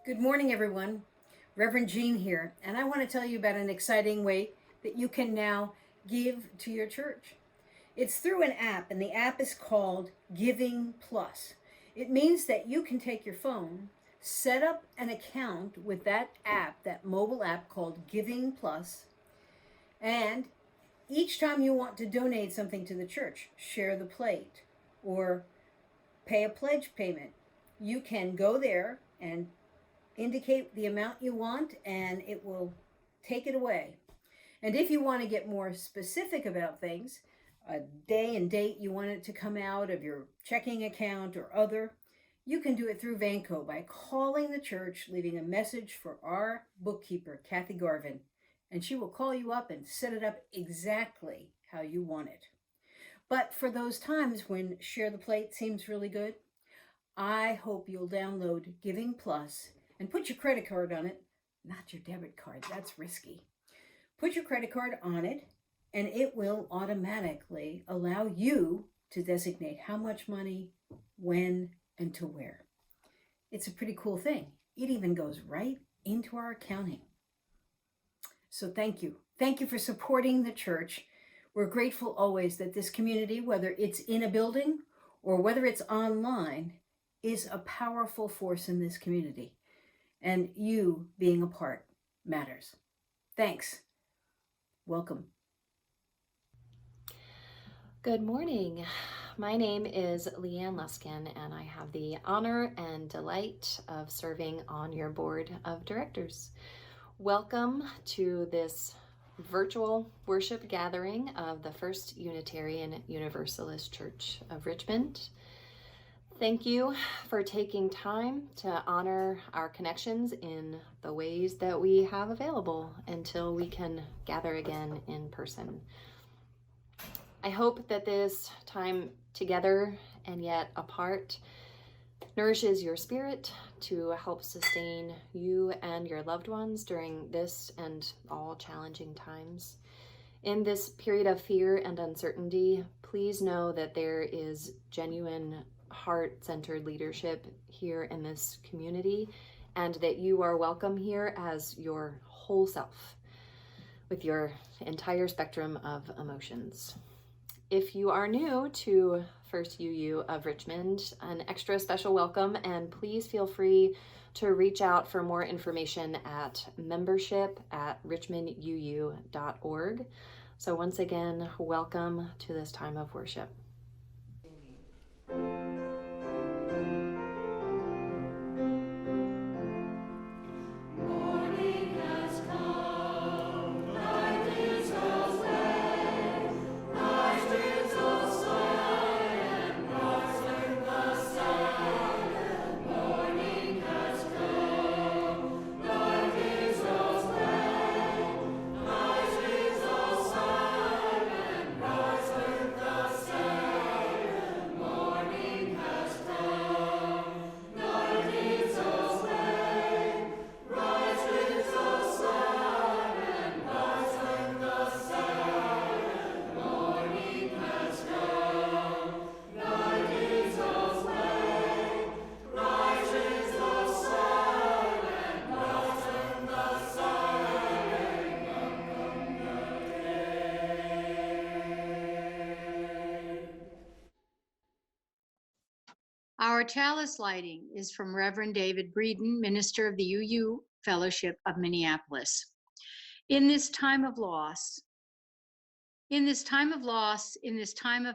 Good morning, everyone. Reverend Jeanne here, and I want to tell you about an exciting way that you can now give to your church. It's through an app, and the app is called Giving Plus. It means that you can take your phone, set up an account with that app, that mobile app called Giving Plus, and each time you want to donate something to the church, share the plate, or pay a pledge payment, you can go there and indicate the amount you want and it will take it away. And if you want to get more specific about things, a day and date you want it to come out of your checking account or other, you can do it through Vanco by calling the church, leaving a message for our bookkeeper, Kathy Garvin, and she will call you up and set it up exactly how you want it. But for those times when Share the Plate seems really good, I hope you'll download Giving Plus and put your credit card on it, not your debit card, that's risky. Put your credit card on it, and it will automatically allow you to designate how much money, when, and to where. It's a pretty cool thing. It even goes right into our accounting. So thank you. Thank you for supporting the church. We're grateful always that this community, whether it's in a building or whether it's online, is a powerful force in this community. And you being a part matters. Thanks. Welcome. Good morning. My name is Leanne Luskin, and I have the honor and delight of serving on your board of directors. Welcome to this virtual worship gathering of the First Unitarian Universalist Church of Richmond. Thank you for taking time to honor our connections in the ways that we have available until we can gather again in person. I hope that this time together and yet apart nourishes your spirit to help sustain you and your loved ones during this and all challenging times. In this period of fear and uncertainty, please know that there is genuine heart-centered leadership here in this community, and that you are welcome here as your whole self with your entire spectrum of emotions. If you are new to First UU of Richmond, an extra special welcome, and please feel free to reach out for more information at membership@richmonduu.org. So once again, welcome to this time of worship. Our chalice lighting is from Reverend David Breeden, minister of the UU Fellowship of Minneapolis. In this time of loss, in this time of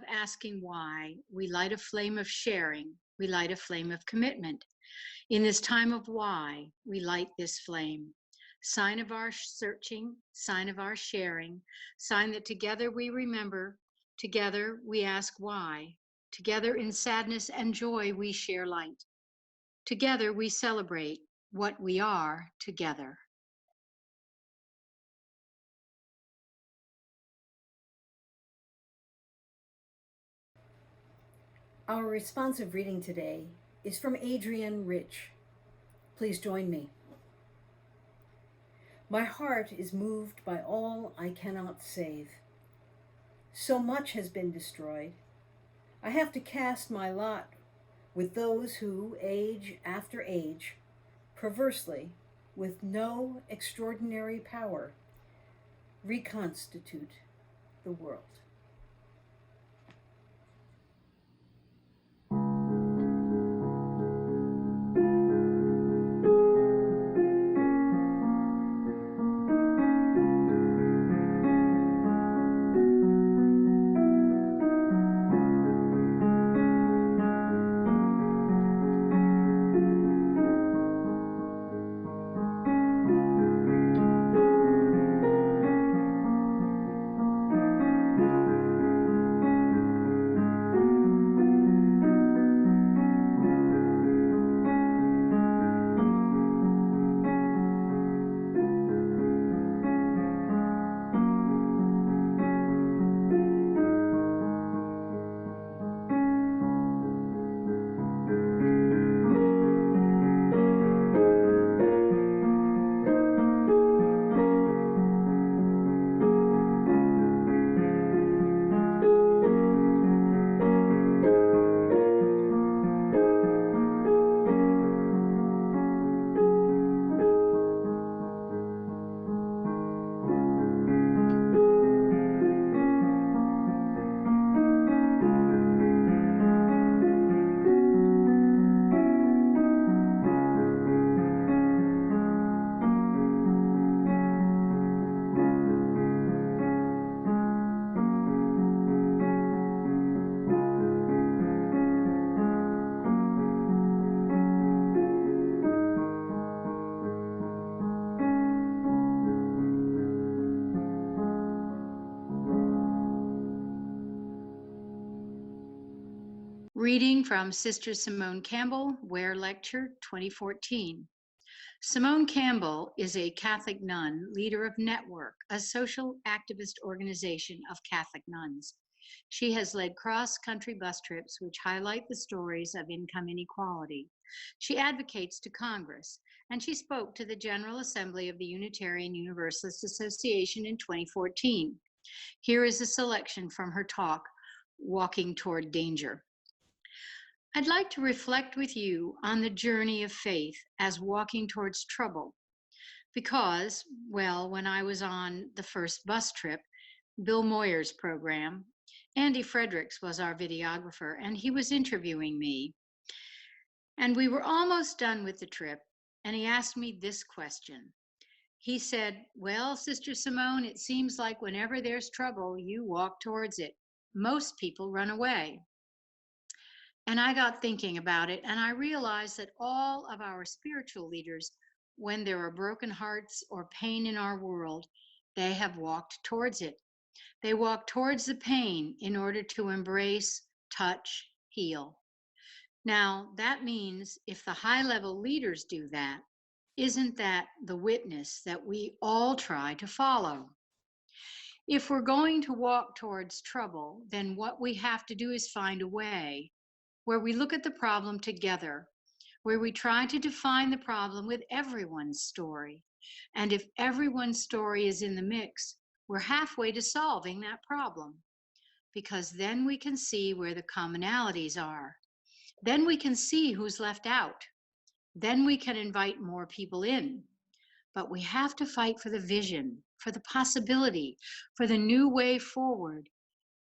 asking why, we light a flame of sharing, we light a flame of commitment. In this time of why, we light this flame. Sign of our searching, sign of our sharing, sign that together we remember, together we ask why. Together in sadness and joy we share light. Together we celebrate what we are together. Our responsive reading today is from Adrienne Rich. Please join me. My heart is moved by all I cannot save. So much has been destroyed. I have to cast my lot with those who, age after age, perversely, with no extraordinary power, reconstitute the world. Reading from Sister Simone Campbell, Ware Lecture 2014. Simone Campbell is a Catholic nun, leader of Network, a social activist organization of Catholic nuns. She has led cross-country bus trips which highlight the stories of income inequality. She advocates to Congress, and she spoke to the General Assembly of the Unitarian Universalist Association in 2014. Here is a selection from her talk, Walking Toward Danger. I'd like to reflect with you on the journey of faith as walking towards trouble. Because, well, when I was on the first bus trip, Bill Moyer's program, Andy Fredericks was our videographer, and he was interviewing me. And we were almost done with the trip, and he asked me this question. He said, "Well, Sister Simone, it seems like whenever there's trouble, you walk towards it. Most people run away." And I got thinking about it, and I realized that all of our spiritual leaders, when there are broken hearts or pain in our world, they have walked towards it. They walk towards the pain in order to embrace, touch, heal. Now, that means if the high-level leaders do that, isn't that the witness that we all try to follow? If we're going to walk towards trouble, then what we have to do is find a way where we look at the problem together, where we try to define the problem with everyone's story. And if everyone's story is in the mix, we're halfway to solving that problem, because then we can see where the commonalities are. Then we can see who's left out. Then we can invite more people in. But we have to fight for the vision, for the possibility, for the new way forward,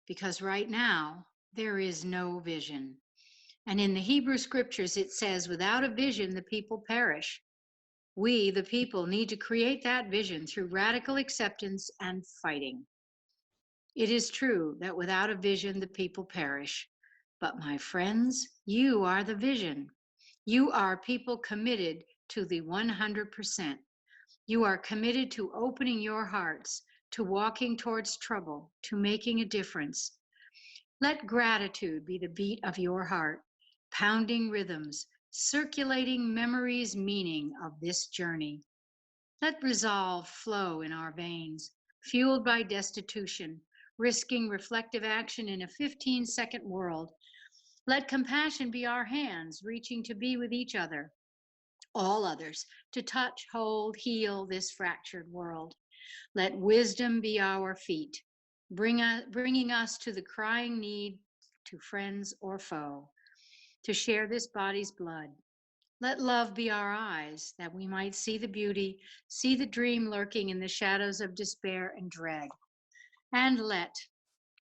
because right now there is no vision. And in the Hebrew scriptures, it says, without a vision, the people perish. We, the people, need to create that vision through radical acceptance and fighting. It is true that without a vision, the people perish. But my friends, you are the vision. You are people committed to the 100%. You are committed to opening your hearts, to walking towards trouble, to making a difference. Let gratitude be the beat of your heart, pounding rhythms, circulating memories, meaning of this journey. Let resolve flow in our veins, fueled by destitution, risking reflective action in a 15-second world. Let compassion be our hands, reaching to be with each other, all others, to touch, hold, heal this fractured world. Let wisdom be our feet, bringing us to the crying need to friends or foe, to share this body's blood, Let love be our eyes, that we might see the beauty, see the dream lurking in the shadows of despair and dread. And let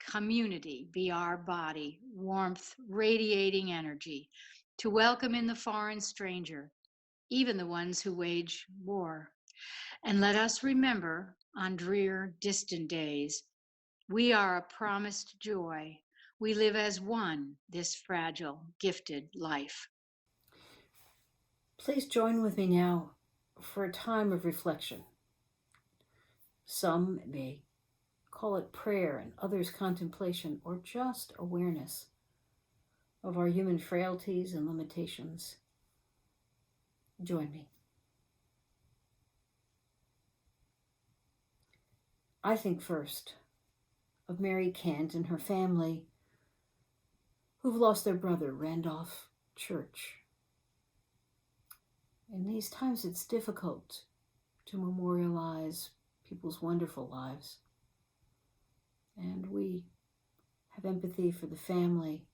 community be our body, warmth, radiating energy, to welcome in the foreign stranger, even the ones who wage war. And let us remember on drear, distant days, we are a promised joy. We live as one, this fragile, gifted life. Please join with me now for a time of reflection. Some may call it prayer and others contemplation or just awareness of our human frailties and limitations. Join me. I think first of Mary Kent and her family who've lost their brother, Randolph Church. In these times, it's difficult to memorialize people's wonderful lives. And we have empathy for the family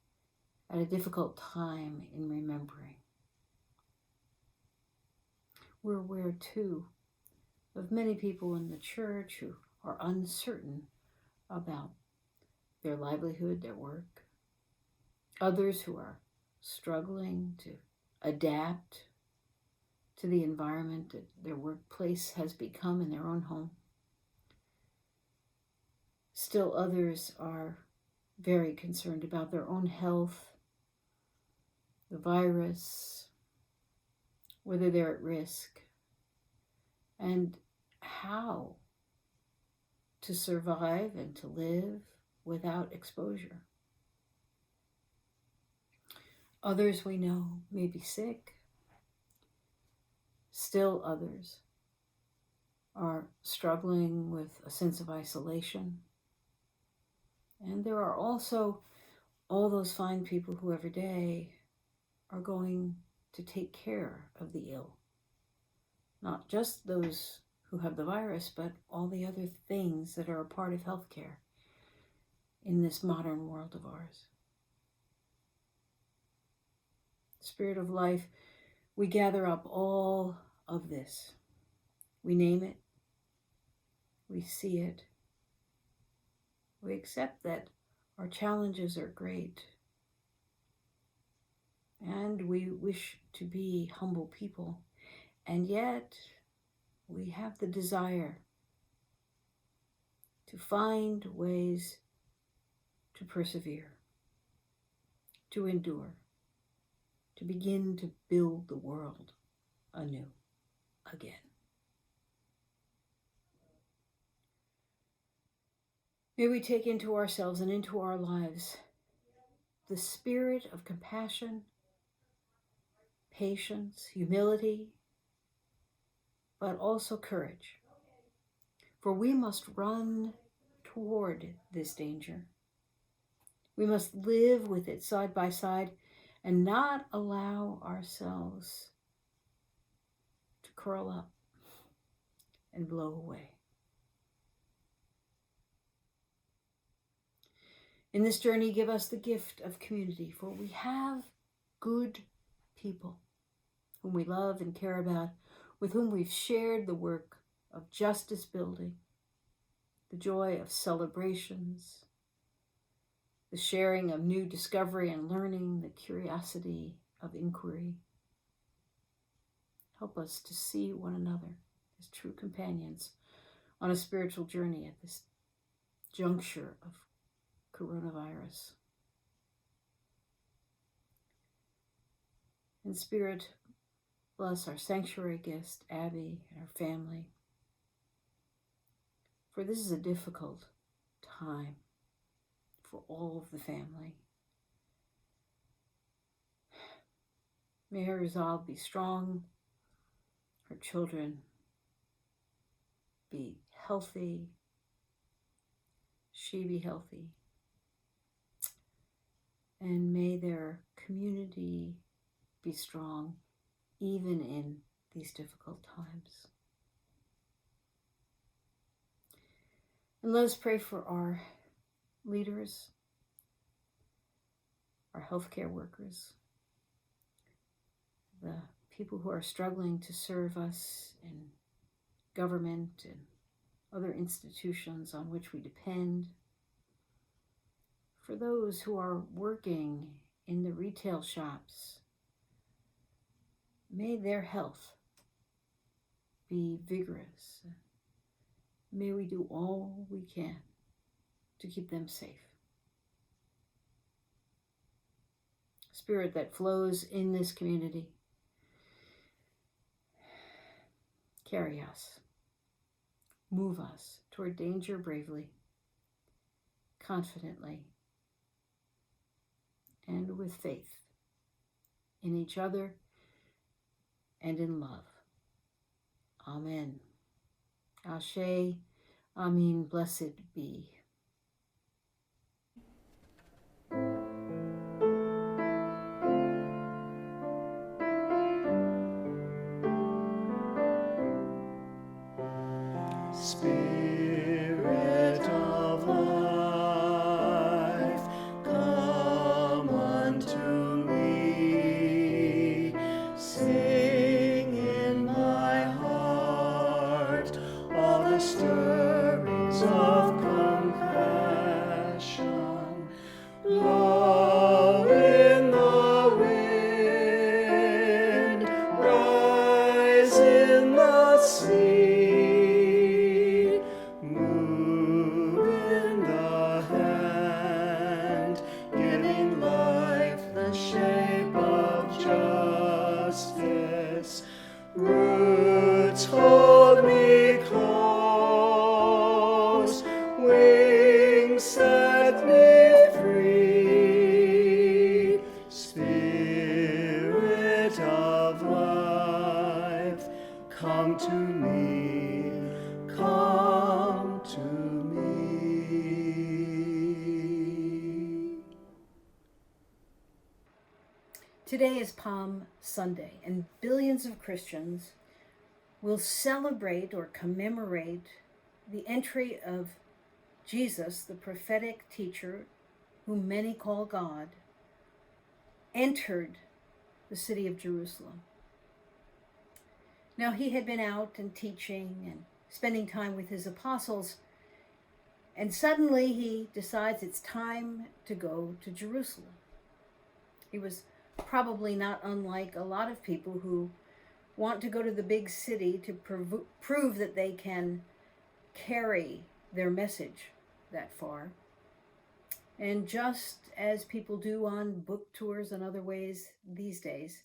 at a difficult time in remembering. We're aware, too, of many people in the church who are uncertain about their livelihood, their work. Others who are struggling to adapt to the environment that their workplace has become in their own home. Still others are very concerned about their own health, the virus, whether they're at risk, and how to survive and to live without exposure. Others we know may be sick. Still others are struggling with a sense of isolation. And there are also all those fine people who every day are going to take care of the ill. Not just those who have the virus, but all the other things that are a part of healthcare in this modern world of ours. Spirit of life, we gather up all of this. We name it. We see it. We accept that our challenges are great. And we wish to be humble people. And yet, we have the desire to find ways to persevere, to endure, to begin to build the world anew, again. May we take into ourselves and into our lives the spirit of compassion, patience, humility, but also courage. For we must run toward this danger. We must live with it side by side and not allow ourselves to curl up and blow away. In this journey, give us the gift of community, for we have good people whom we love and care about, with whom we've shared the work of justice building, the joy of celebrations, the sharing of new discovery and learning, the curiosity of inquiry. Help us to see one another as true companions on a spiritual journey at this juncture of coronavirus. In spirit, bless our sanctuary guest, Abby, and her family. For this is a difficult time for all of the family. May her resolve be strong, her children be healthy, she be healthy, and may their community be strong even in these difficult times. And let us pray for our leaders, our healthcare workers, the people who are struggling to serve us in government and other institutions on which we depend, for those who are working in the retail shops. May their health be vigorous. May we do all we can to keep them safe. Spirit that flows in this community, carry us, move us toward danger bravely, confidently, and with faith in each other and in love. Amen. Ashe, Amen, blessed be. Spirit of life, come unto me. Sing in my heart all the stirrings of compassion. Blow in the wind, rise in the sea. Move in the hand, giving life the shape of justice. Roots hold me close, wings set me free. Spirit of life, come to me, come to me. Today is Palm Sunday, and billions of Christians will celebrate or commemorate the entry of Jesus, the prophetic teacher whom many call God, entered the city of Jerusalem. Now, he had been out and teaching and spending time with his apostles, and suddenly he decides it's time to go to Jerusalem. He was probably not unlike a lot of people who want to go to the big city to prove that they can carry their message that far. And just as people do on book tours and other ways these days,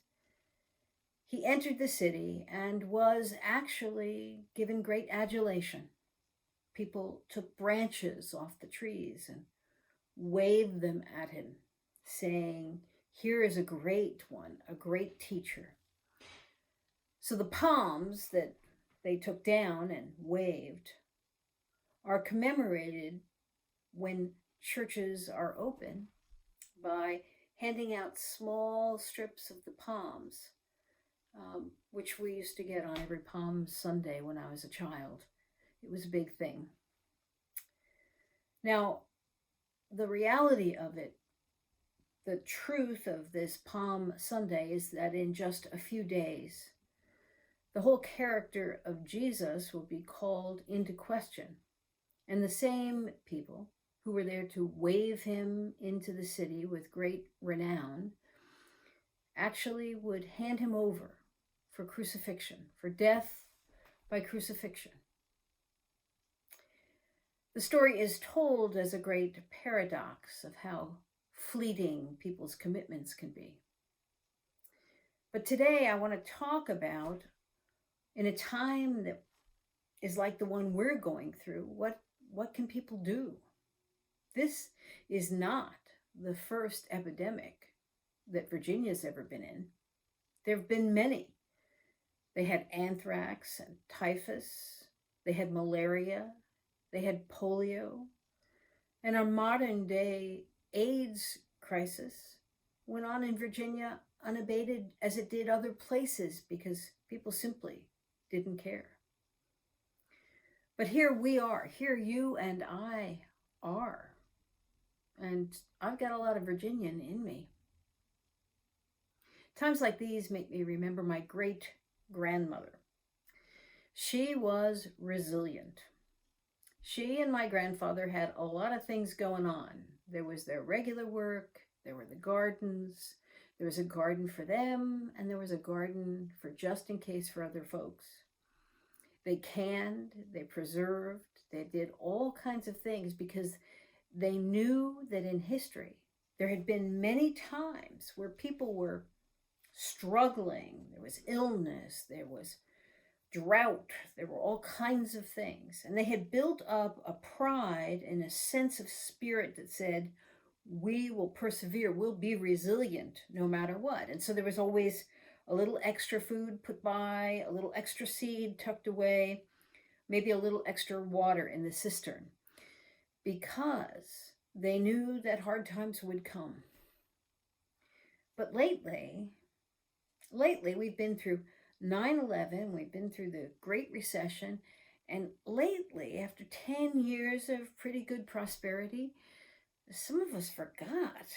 he entered the city and was actually given great adulation. People took branches off the trees and waved them at him, saying, "Here is a great one, a great teacher." So the palms that they took down and waved are commemorated when churches are open by handing out small strips of the palms, which we used to get on every Palm Sunday when I was a child. It was a big thing. Now, the reality of it, the truth of this Palm Sunday, is that in just a few days, the whole character of Jesus will be called into question. And the same people who were there to wave him into the city with great renown actually would hand him over for crucifixion, for death by crucifixion. The story is told as a great paradox of how fleeting people's commitments can be. But today I want to talk about, in a time that is like the one we're going through, what can people do? This is not the first epidemic that Virginia's ever been in. There have been many. They had anthrax and typhus. They had malaria. They had polio. And our modern day AIDS crisis went on in Virginia unabated as it did other places because people simply didn't care. But here we are, here you and I are. And I've got a lot of Virginian in me. Times like these make me remember my great-grandmother. She was resilient. She and my grandfather had a lot of things going on. There was their regular work, there were the gardens, there was a garden for them, and there was a garden for just in case for other folks. They canned, they preserved, they did all kinds of things because they knew that in history there had been many times where people were struggling. There was illness, there was drought, there were all kinds of things. And they had built up a pride and a sense of spirit that said, we will persevere, we'll be resilient no matter what. And so there was always a little extra food put by, a little extra seed tucked away, maybe a little extra water in the cistern, because they knew that hard times would come. But lately we've been through 9/11, we've been through the Great Recession, and lately, after 10 years of pretty good prosperity, some of us forgot.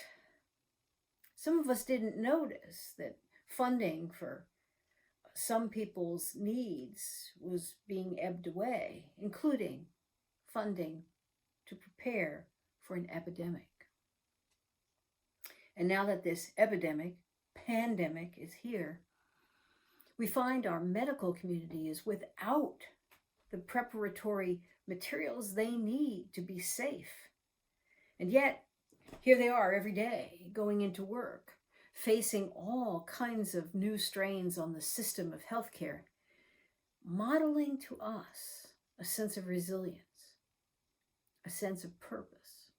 Some of us didn't notice that funding for some people's needs was being ebbed away, including funding to prepare for an epidemic. And now that this pandemic is here, we find our medical community is without the preparatory materials they need to be safe. And yet, here they are every day, going into work, facing all kinds of new strains on the system of healthcare, modeling to us a sense of resilience, a sense of purpose,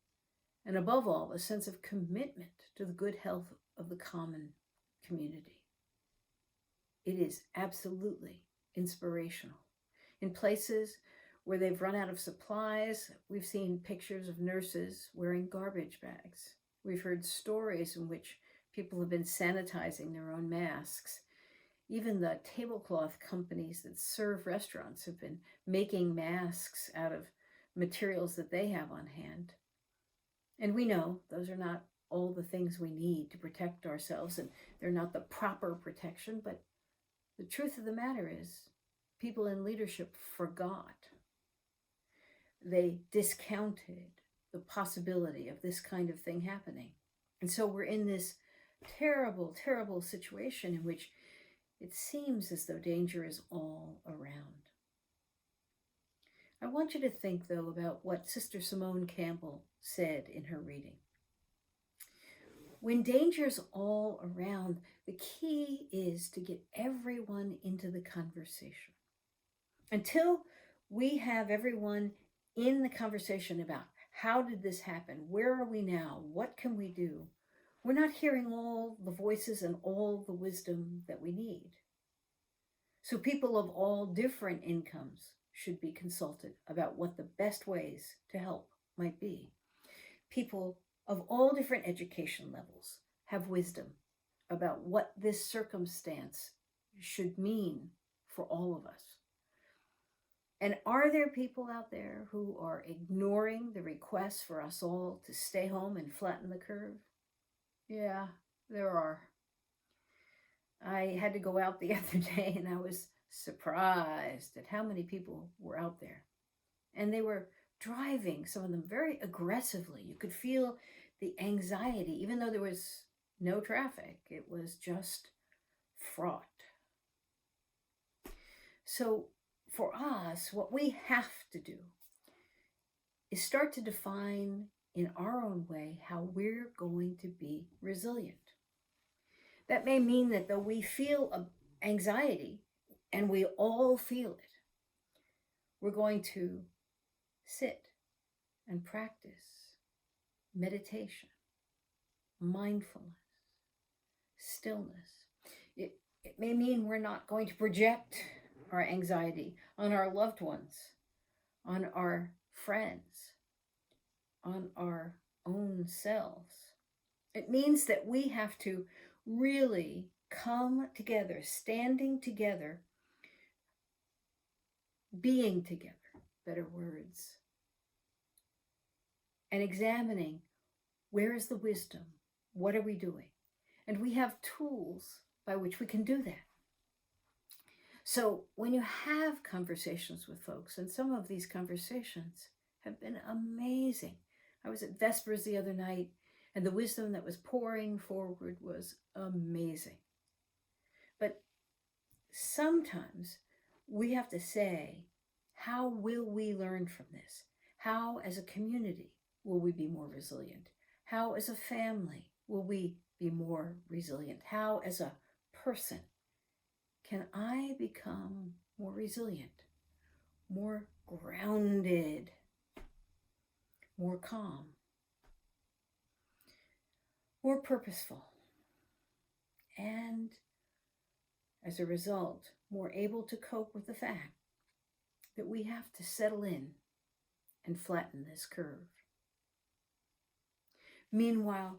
and above all, a sense of commitment to the good health of the common community. It is absolutely inspirational. In places where they've run out of supplies, we've seen pictures of nurses wearing garbage bags. We've heard stories in which people have been sanitizing their own masks. Even the tablecloth companies that serve restaurants have been making masks out of materials that they have on hand. And we know those are not all the things we need to protect ourselves, and they're not the proper protection, but the truth of the matter is, people in leadership forgot. They discounted the possibility of this kind of thing happening. And so we're in this terrible, terrible situation in which it seems as though danger is all around. I want you to think, though, about what Sister Simone Campbell said in her reading. When danger's all around, the key is to get everyone into the conversation. Until we have everyone in the conversation about how did this happen, where are we now, what can we do, we're not hearing all the voices and all the wisdom that we need. So people of all different incomes should be consulted about what the best ways to help might be. People of all different education levels have wisdom about what this circumstance should mean for all of us. And are there people out there who are ignoring the request for us all to stay home and flatten the curve? Yeah, there are. I had to go out the other day and I was surprised at how many people were out there. And they were driving, some of them very aggressively. You could feel the anxiety, even though there was no traffic. It was just fraught. So for us, what we have to do is start to define in our own way how we're going to be resilient. That may mean that though we feel anxiety, and we all feel it, we're going to sit and practice meditation, mindfulness, stillness. It may mean we're not going to project our anxiety on our loved ones, on our friends, on our own selves. It means that we have to really come together, standing together, being together, better words, and examining where is the wisdom, what are we doing? And we have tools by which we can do that. So when you have conversations with folks, and some of these conversations have been amazing. I was at Vespers the other night, and the wisdom that was pouring forward was amazing. But sometimes we have to say, how will we learn from this? How, as a community, will we be more resilient? How, as a family, will we be more resilient? How, as a person, can I become more resilient, more grounded, more calm, more purposeful, and as a result, more able to cope with the fact that we have to settle in and flatten this curve. Meanwhile,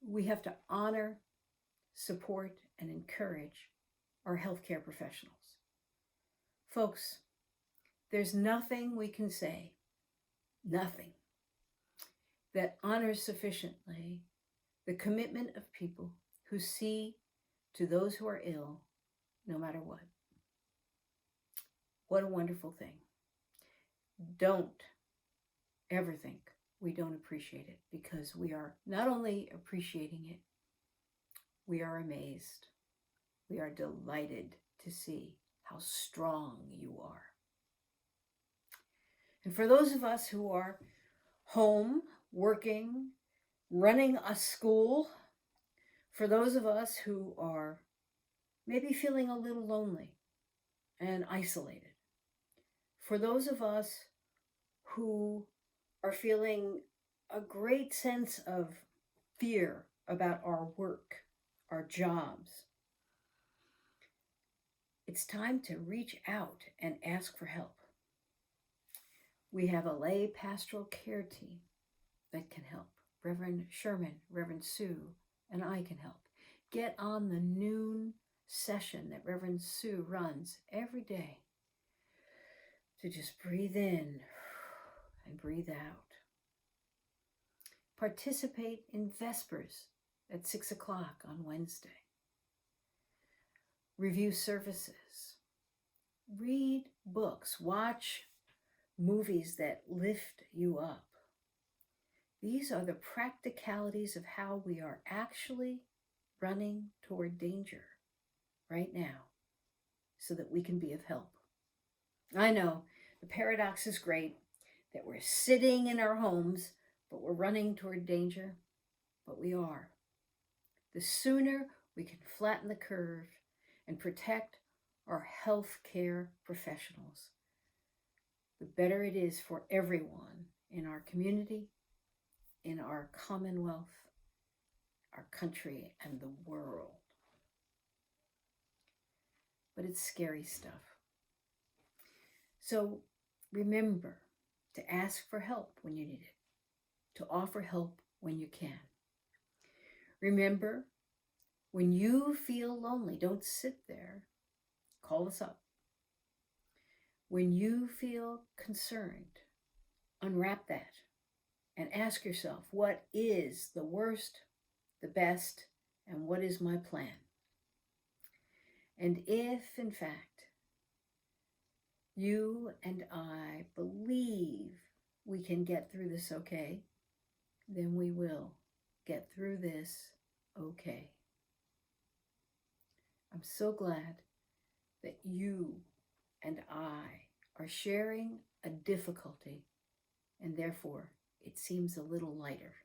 we have to honor, support, and encourage our healthcare professionals. Folks, there's nothing we can say, nothing, that honors sufficiently the commitment of people who see to those who are ill, no matter what. What a wonderful thing. Don't ever think we don't appreciate it, because we are not only appreciating it, we are amazed. We are delighted to see how strong you are. And for those of us who are home, working, running a school, for those of us who are maybe feeling a little lonely and isolated, for those of us who are feeling a great sense of fear about our work, our jobs, it's time to reach out and ask for help. We have a lay pastoral care team that can help. Reverend Sherman, Reverend Sue, and I can help. Get on the noon session that Reverend Sue runs every day to just breathe in and breathe out. Participate in Vespers at 6 o'clock on Wednesday. Review services. Read books. Watch movies that lift you up. These are the practicalities of how we are actually running toward danger right now so that we can be of help. I know the paradox is great that we're sitting in our homes, but we're running toward danger, but we are. The sooner we can flatten the curve and protect our healthcare professionals, the better it is for everyone in our community, in our Commonwealth, our country, and the world. But it's scary stuff. So remember to ask for help when you need it, to offer help when you can. Remember, when you feel lonely, don't sit there. Call us up. When you feel concerned, unwrap that and ask yourself, what is the worst, the best, and what is my plan? And if, in fact, you and I believe we can get through this okay, then we will get through this okay. I'm so glad that you and I are sharing a difficulty, and therefore it seems a little lighter.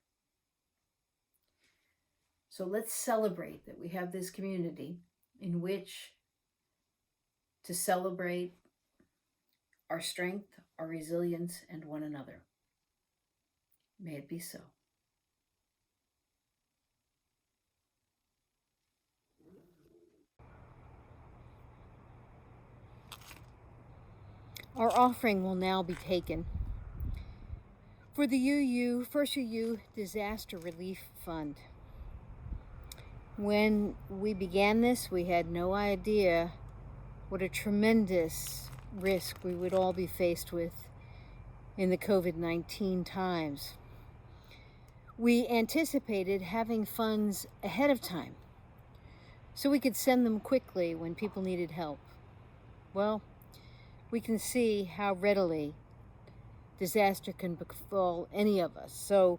So let's celebrate that we have this community in which to celebrate our strength, our resilience, and one another. May it be so. Our offering will now be taken for the First UU Disaster Relief Fund. When we began this, we had no idea what a tremendous risk we would all be faced with in the COVID-19 times. We anticipated having funds ahead of time so we could send them quickly when people needed help. Well, we can see how readily disaster can befall any of us. So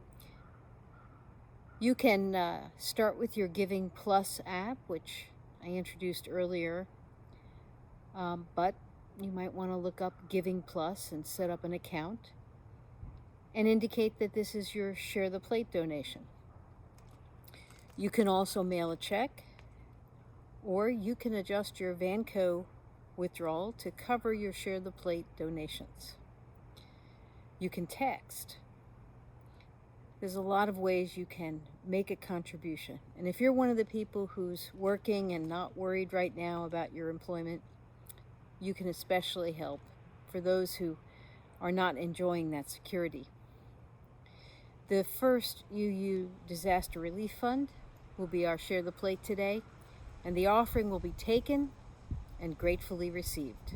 you can start with your Giving Plus app, which I introduced earlier, but you might want to look up Giving Plus and set up an account and indicate that this is your Share the Plate donation. You can also mail a check, or you can adjust your Vanco withdrawal to cover your Share the Plate donations. You can text. There's a lot of ways you can make a contribution. And if you're one of the people who's working and not worried right now about your employment, you can especially help for those who are not enjoying that security. The first UU Disaster Relief Fund will be our Share the Plate today, and the offering will be taken and gratefully received.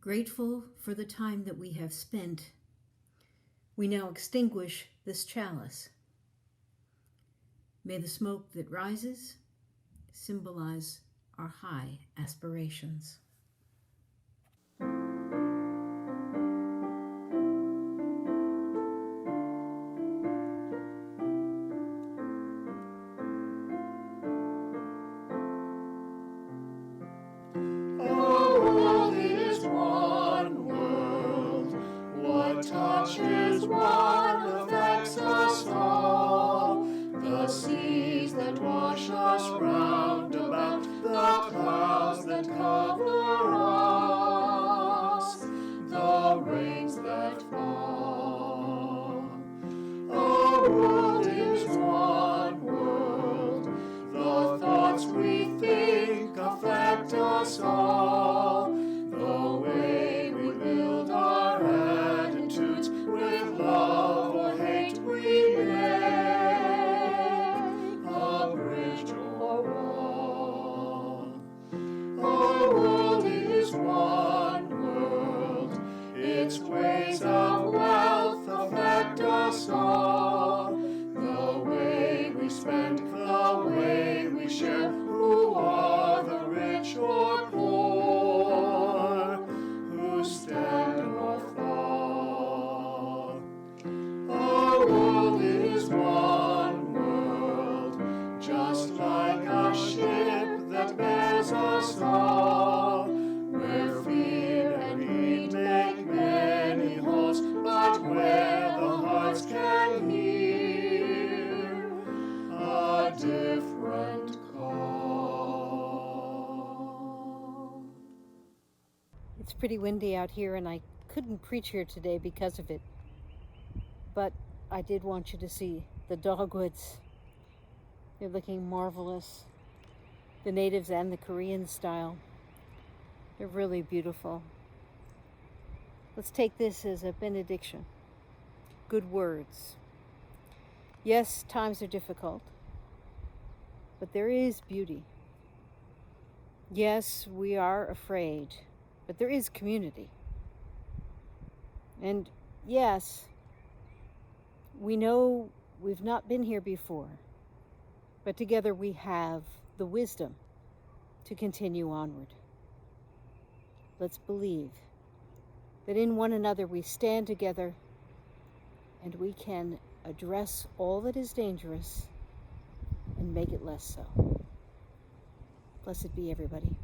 Grateful for the time that we have spent, we now extinguish this chalice. May the smoke that rises symbolize our high aspirations. Touches one affects us all. The seas that wash us round about, the clouds that cover us, the rains that fall. Our world is one world. The thoughts we think affect us all. The way we build our attitudes with love or hate we make a bridge or wall. Our world is one world. Its ways of wealth affect us all. The way we spend, the way we share, who are the rich or poor, who stand or fall. Our world is one world, just like a ship that bears us all, where fear and greed make many halts, but where the hearts can hear a different call. It's pretty windy out here, and I couldn't preach here today because of it. But I did want you to see the dogwoods. They're looking marvelous. The natives and the Korean style. They're really beautiful. Let's take this as a benediction. Good words. Yes, times are difficult, but there is beauty. Yes, we are afraid, but there is community. And yes, we know we've not been here before, but together we have the wisdom to continue onward. Let's believe that in one another we stand together and we can address all that is dangerous and make it less so. Blessed be everybody.